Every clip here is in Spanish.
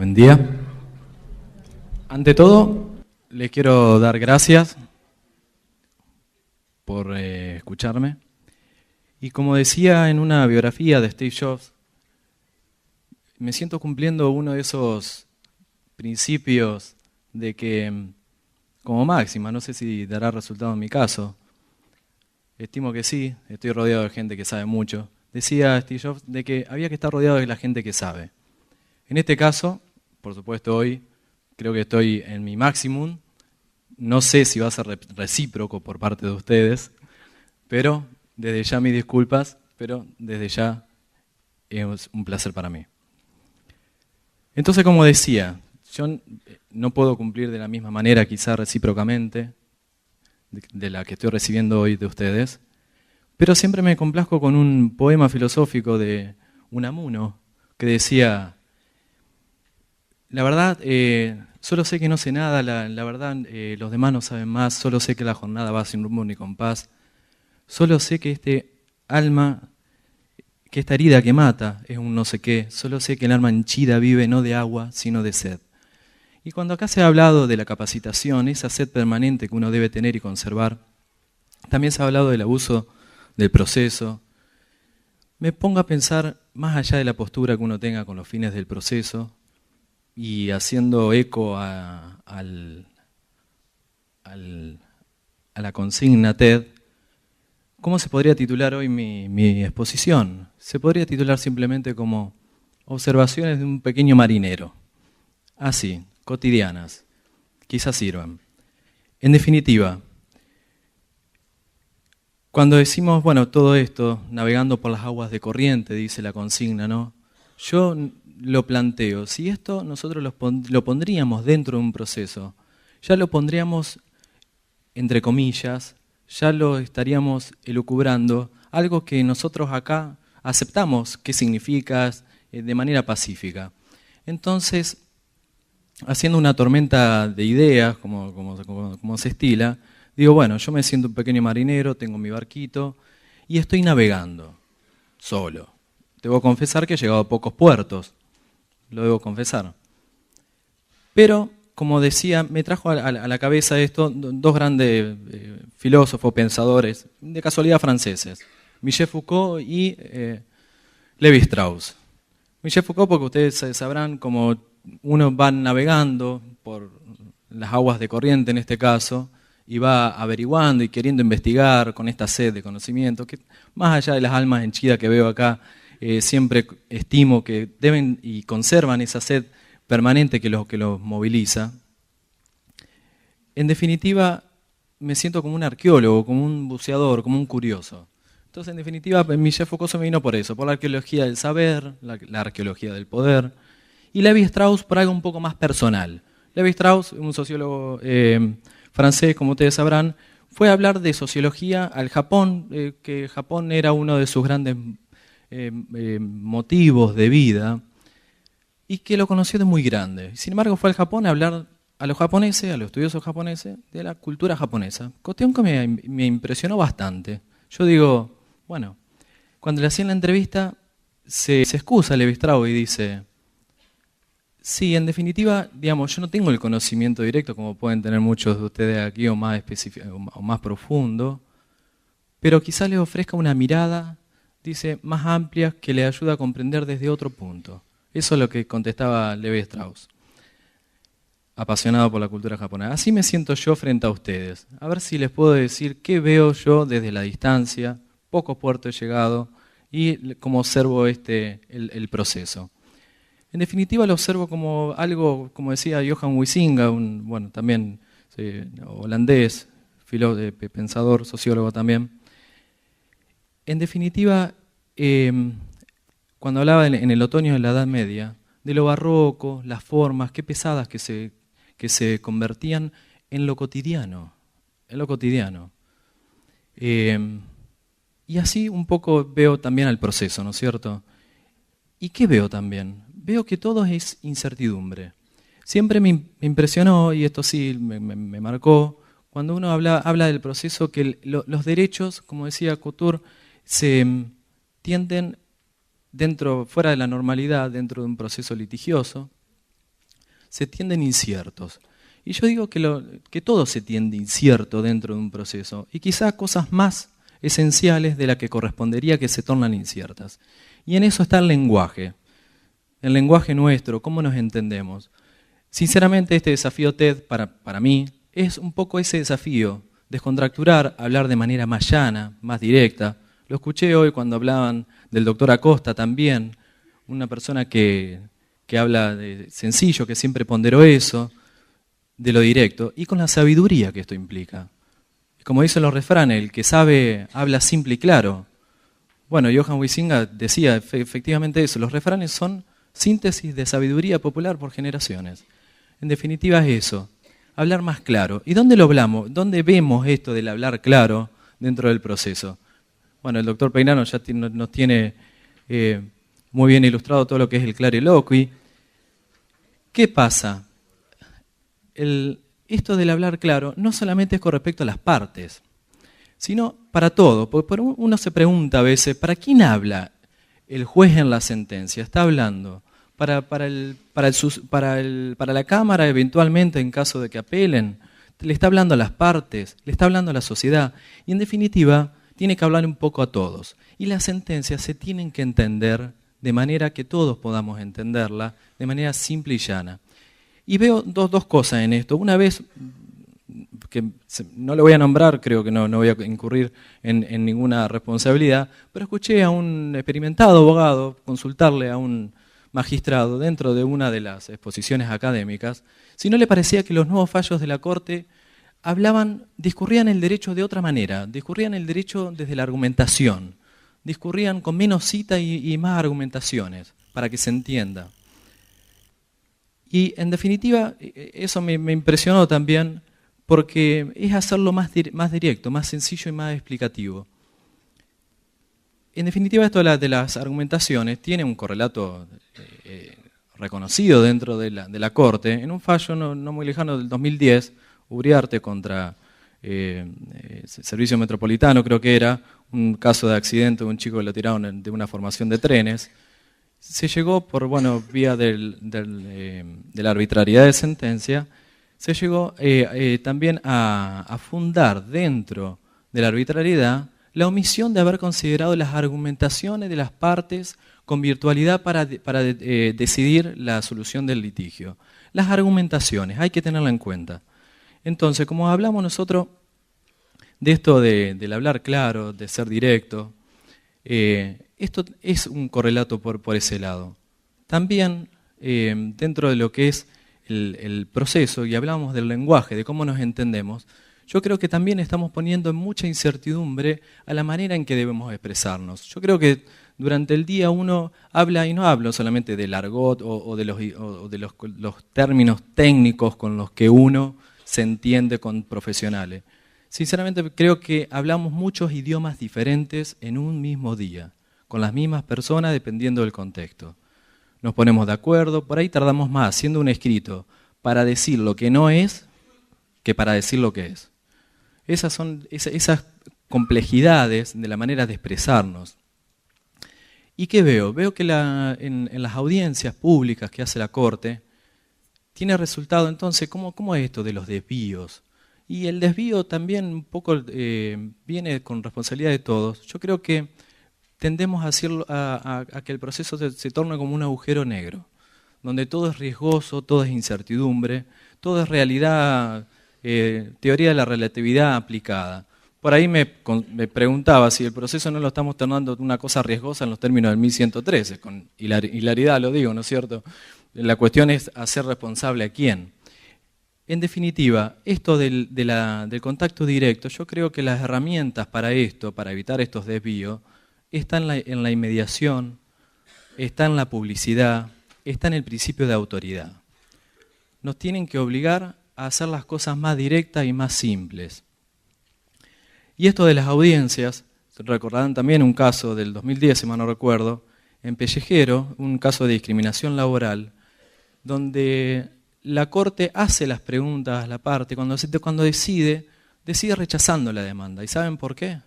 Buen día. Ante todo, les quiero dar gracias por escucharme. Y como decía en una biografía de Steve Jobs, me siento cumpliendo uno de esos principios de que, como máxima, no sé si dará resultado en mi caso, estimo que sí, estoy rodeado de gente que sabe mucho. Decía Steve Jobs de que había que estar rodeado de la gente que sabe. En este caso, por supuesto hoy, creo que estoy en mi máximo. No sé si va a ser recíproco por parte de ustedes, pero desde ya mis disculpas, pero desde ya es un placer para mí. Entonces, como decía, yo no puedo cumplir de la misma manera, quizá recíprocamente, de la que estoy recibiendo hoy de ustedes, pero siempre me complazco con un poema filosófico de Unamuno que decía: la verdad, solo sé que no sé nada, la verdad, los demás no saben más, solo sé que la jornada va sin rumbo ni compás, solo sé que este alma, que esta herida que mata es un no sé qué, solo sé que el alma henchida vive no de agua, sino de sed. Y cuando acá se ha hablado de la capacitación, esa sed permanente que uno debe tener y conservar, también se ha hablado del abuso del proceso. Me pongo a pensar, más allá de la postura que uno tenga con los fines del proceso, y haciendo eco a la consigna TED, ¿cómo se podría titular hoy mi exposición? Se podría titular simplemente como Observaciones de un pequeño marinero. Así, cotidianas, quizás sirvan. En definitiva, cuando decimos, bueno, todo esto, navegando por las aguas de corriente, dice la consigna, ¿no? Yo lo planteo, si esto nosotros lo pondríamos dentro de un proceso, ya lo pondríamos entre comillas, ya lo estaríamos elucubrando, algo que nosotros acá aceptamos qué significa de manera pacífica. Entonces, haciendo una tormenta de ideas, como se estila, digo, bueno, yo me siento un pequeño marinero, tengo mi barquito y estoy navegando solo. Debo confesar que he llegado a pocos puertos, lo debo confesar. Pero, como decía, me trajo a la cabeza esto dos grandes filósofos, pensadores, de casualidad franceses, Michel Foucault y Lévi-Strauss. Michel Foucault, porque ustedes sabrán, como uno va navegando por las aguas de corriente en este caso, y va averiguando y queriendo investigar con esta sed de conocimiento, que más allá de las almas henchidas que veo acá, siempre estimo que deben y conservan esa sed permanente que los moviliza. En definitiva, me siento como un arqueólogo, como un buceador, como un curioso. Entonces, en definitiva, Michel Foucault se me vino por eso, por la arqueología del saber, la arqueología del poder, y Lévi-Strauss por algo un poco más personal. Lévi-Strauss, un sociólogo francés, como ustedes sabrán, fue a hablar de sociología al Japón, que Japón era uno de sus grandes motivos de vida, y que lo conoció de muy grande. Sin embargo, fue al Japón a hablar a los japoneses, a los estudiosos japoneses, de la cultura japonesa. Cuestión que me impresionó bastante. Yo digo, bueno, cuando le hacían la entrevista, se excusa Lévi-Strauss y dice: sí, en definitiva, digamos, yo no tengo el conocimiento directo, como pueden tener muchos de ustedes aquí, o más específico, o más profundo, pero quizás les ofrezca una mirada, dice, más amplia, que le ayuda a comprender desde otro punto. Eso es lo que contestaba Lévi-Strauss, apasionado por la cultura japonesa. Así me siento yo frente a ustedes. A ver si les puedo decir qué veo yo desde la distancia, pocos puertos he llegado, y cómo observo el proceso. En definitiva lo observo como algo, como decía Johan Huizinga, también holandés, pensador, sociólogo también. En definitiva, cuando hablaba en el otoño de la Edad Media, de lo barroco, las formas, qué pesadas que se convertían en lo cotidiano. Y así un poco veo también al proceso, ¿no es cierto? ¿Y qué veo también? Veo que todo es incertidumbre. Siempre me impresionó, y esto sí me marcó, cuando uno habla del proceso, que los derechos, como decía Couture, se tienden fuera de la normalidad, dentro de un proceso litigioso, se tienden inciertos. Y yo digo que todo se tiende incierto dentro de un proceso, y quizá cosas más esenciales de las que correspondería que se tornan inciertas. Y en eso está el lenguaje nuestro, cómo nos entendemos. Sinceramente, este desafío TED, para mí, es un poco ese desafío, descontracturar, hablar de manera más llana, más directa. Lo escuché hoy cuando hablaban del doctor Acosta también, una persona que habla de sencillo, que siempre ponderó eso, de lo directo, y con la sabiduría que esto implica. Como dicen los refranes, el que sabe habla simple y claro. Bueno, Johann Huizinga decía efectivamente eso, los refranes son síntesis de sabiduría popular por generaciones. En definitiva es eso, hablar más claro. ¿Y dónde lo hablamos? ¿Dónde vemos esto del hablar claro dentro del proceso? Bueno, el doctor Peinano ya nos tiene muy bien ilustrado todo lo que es el clariloqui. ¿Qué pasa? Esto del hablar claro no solamente es con respecto a las partes, sino para todo. Porque uno se pregunta a veces, ¿para quién habla el juez en la sentencia? ¿Está hablando para la Cámara eventualmente en caso de que apelen? ¿Le está hablando a las partes? ¿Le está hablando a la sociedad? Y en definitiva, tiene que hablar un poco a todos. Y las sentencias se tienen que entender de manera que todos podamos entenderla, de manera simple y llana. Y veo dos cosas en esto. Una vez, que no le voy a nombrar, creo que no voy a incurrir en ninguna responsabilidad, pero escuché a un experimentado abogado consultarle a un magistrado dentro de una de las exposiciones académicas si no le parecía que los nuevos fallos de la Corte discurrían el derecho de otra manera, discurrían el derecho desde la argumentación, discurrían con menos cita y más argumentaciones, para que se entienda. Y en definitiva, eso me impresionó también, porque es hacerlo más directo, más sencillo y más explicativo. En definitiva, esto de las argumentaciones tiene un correlato reconocido dentro de la Corte, en un fallo no muy lejano del 2010, Uriarte contra Servicio Metropolitano, creo que era, un caso de accidente de un chico que lo tiraron de una formación de trenes. Se llegó por vía de la arbitrariedad de sentencia, se llegó también a fundar dentro de la arbitrariedad la omisión de haber considerado las argumentaciones de las partes con virtualidad para decidir la solución del litigio. Las argumentaciones, hay que tenerla en cuenta. Entonces, como hablamos nosotros de esto del hablar claro, de ser directo, esto es un correlato por ese lado. También dentro de lo que es el proceso, y hablamos del lenguaje, de cómo nos entendemos, yo creo que también estamos poniendo mucha incertidumbre a la manera en que debemos expresarnos. Yo creo que durante el día uno habla, y no hablo solamente del argot o de los términos técnicos con los que uno se entiende con profesionales. Sinceramente creo que hablamos muchos idiomas diferentes en un mismo día, con las mismas personas dependiendo del contexto. Nos ponemos de acuerdo, por ahí tardamos más haciendo un escrito para decir lo que no es que para decir lo que es. Esas son esas complejidades de la manera de expresarnos. ¿Y qué veo? Veo que en las audiencias públicas que hace la Corte, tiene resultado entonces, ¿cómo es esto de los desvíos? Y el desvío también un poco viene con responsabilidad de todos. Yo creo que tendemos a que el proceso se torne como un agujero negro, donde todo es riesgoso, todo es incertidumbre, todo es realidad, teoría de la relatividad aplicada. Por ahí me preguntaba si el proceso no lo estamos tornando una cosa riesgosa en los términos del 1113, con hilaridad lo digo, ¿no es cierto? La cuestión es hacer responsable a quién. En definitiva, esto del contacto directo, yo creo que las herramientas para esto, para evitar estos desvíos, están en la inmediación, está en la publicidad, está en el principio de autoridad. Nos tienen que obligar a hacer las cosas más directas y más simples. Y esto de las audiencias, recordarán también un caso del 2010, si mal no recuerdo, en Pellejero, un caso de discriminación laboral, donde la Corte hace las preguntas a la parte, cuando decide rechazando la demanda. ¿Y saben por qué?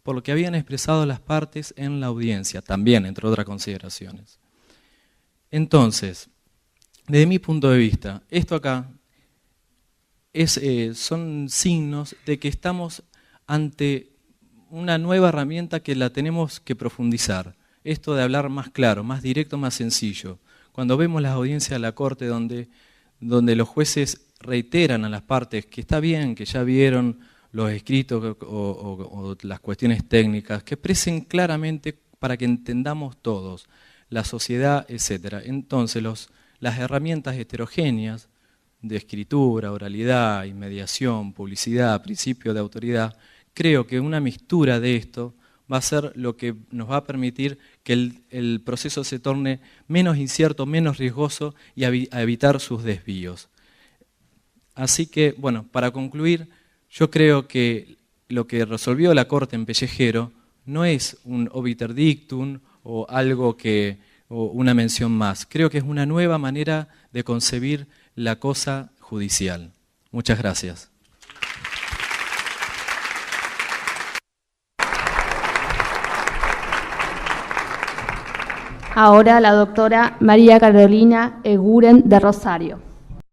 Por lo que habían expresado las partes en la audiencia, también, entre otras consideraciones. Entonces, Desde mi punto de vista, esto acá son signos de que estamos ante una nueva herramienta que la tenemos que profundizar. Esto de hablar más claro, más directo, más sencillo. Cuando vemos las audiencias de la Corte donde los jueces reiteran a las partes que está bien, que ya vieron los escritos o las cuestiones técnicas, que expresen claramente para que entendamos todos, la sociedad, etc. Entonces, las herramientas heterogéneas de escritura, oralidad, inmediación, publicidad, principio de autoridad, creo que una mixtura de esto va a ser lo que nos va a permitir que el proceso se torne menos incierto, menos riesgoso y a evitar sus desvíos. Así que, bueno, para concluir, yo creo que lo que resolvió la Corte en Pellejero no es un obiter dictum o algo o una mención más. Creo que es una nueva manera de concebir la cosa judicial. Muchas gracias. Ahora la doctora María Carolina Eguren de Rosario.